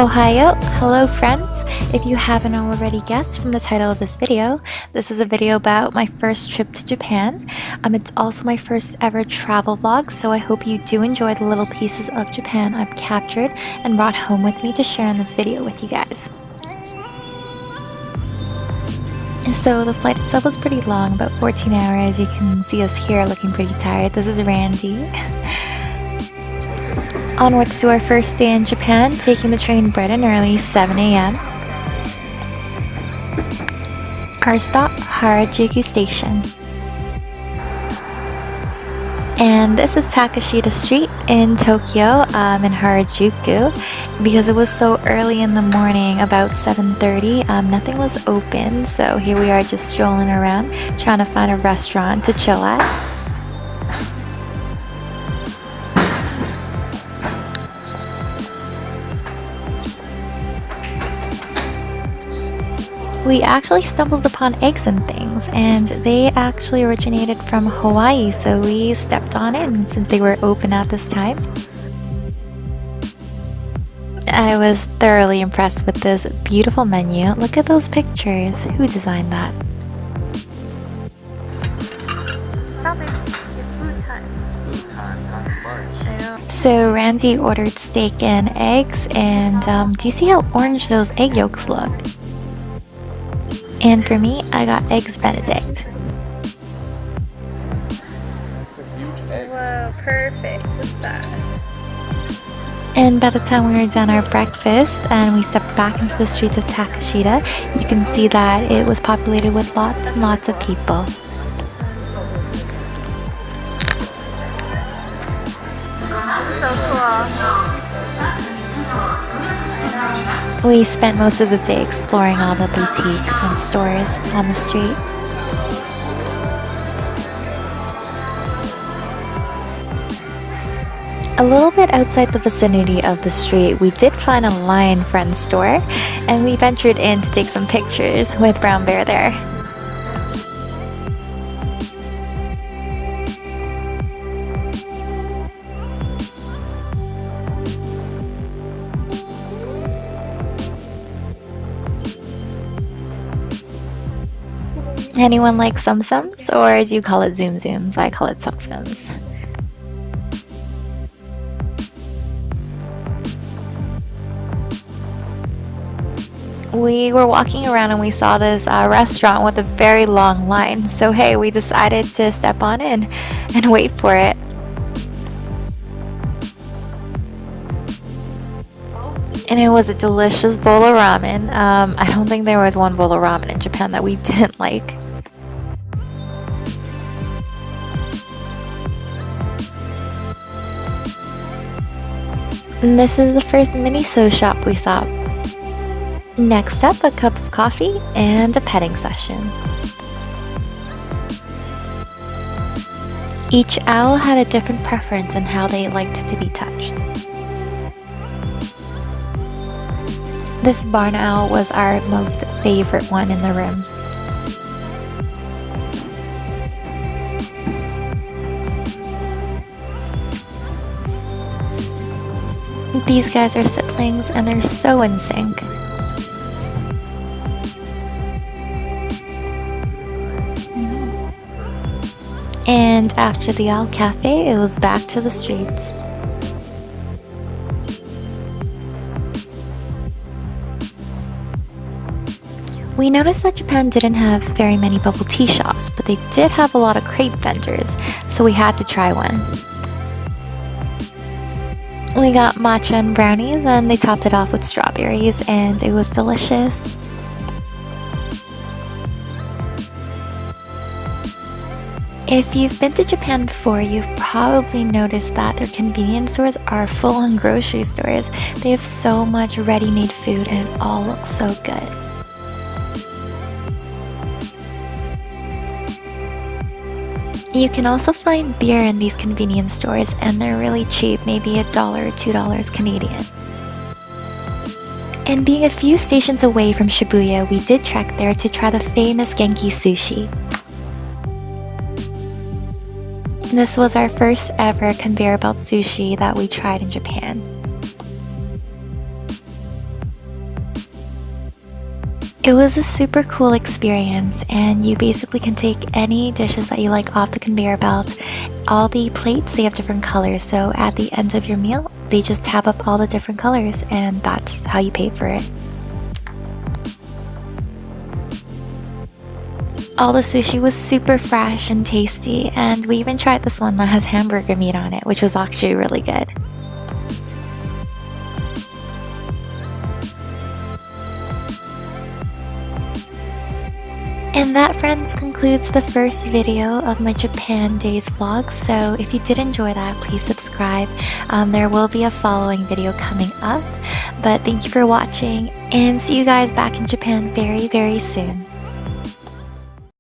Ohayo! Hello friends! If you haven't already guessed from the title of this video, this is a video about my first trip to Japan. It's also my first ever travel vlog, so I hope you do enjoy the little pieces of Japan I've captured and brought home with me to share in this video with you guys. So the flight itself was pretty long, about 14 hours. You can see us here looking pretty tired. This is Randy. Onwards to our first day in Japan, taking the train bright and early, 7 a.m. Our stop, Harajuku Station. And this is Takeshita Street in Tokyo, in Harajuku. Because it was so early in the morning, about 7:30, nothing was open. So here we are just strolling around, trying to find a restaurant to chill at. We actually stumbled upon eggs and things, and they actually originated from Hawaii, so we stepped on in since they were open at this time. I was thoroughly impressed with this beautiful menu. Look at those pictures. Who designed that? Stop it. It's food time. Food time, not lunch. I know. So Randy ordered steak and eggs, and do you see how orange those egg yolks look? And for me, I got eggs Benedict. It's a huge egg. Whoa, perfect. What's that? And by the time we were done our breakfast and we stepped back into the streets of Takeshita, you can see that it was populated with lots and lots of people. So cool. We spent most of the day exploring all the boutiques and stores on the street. A little bit outside the vicinity of the street, we did find a Lion Friends store, and we ventured in to take some pictures with Brown Bear there. Anyone like Tsum Tsums, or do you call it Zoom Zooms? I call it Tsum Tsums. We were walking around and we saw this restaurant with a very long line. So hey, we decided to step on in and wait for it. And it was a delicious bowl of ramen. I don't think there was one bowl of ramen in Japan that we didn't like. And this is the first Miniso shop we saw. Next up, a cup of coffee and a petting session. Each owl had a different preference in how they liked to be touched. This barn owl was our most favorite one in the room. These guys are siblings and they're so in sync. And after the Owl Cafe, it was back to the streets. We noticed that Japan didn't have very many bubble tea shops, but they did have a lot of crepe vendors, so we had to try one. We got matcha and brownies, and they topped it off with strawberries, and it was delicious. If you've been to Japan before, you've probably noticed that their convenience stores are full-on grocery stores. They have so much ready-made food, and it all looks so good. You can also find beer in these convenience stores, and they're really cheap, maybe $1 or $2 Canadian. And being a few stations away from Shibuya, we did trek there to try the famous Genki Sushi. This was our first ever conveyor belt sushi that we tried in Japan. It was a super cool experience, and you basically can take any dishes that you like off the conveyor belt. All the plates, they have different colors, so at the end of your meal, they just tab up all the different colors, and that's how you pay for it. All the sushi was super fresh and tasty, and we even tried this one that has hamburger meat on it, which was actually really good. And that, friends, concludes the first video of my Japan Days vlog. So if you did enjoy that, please subscribe. There will be a following video coming up. But thank you for watching, and see you guys back in Japan very, very soon.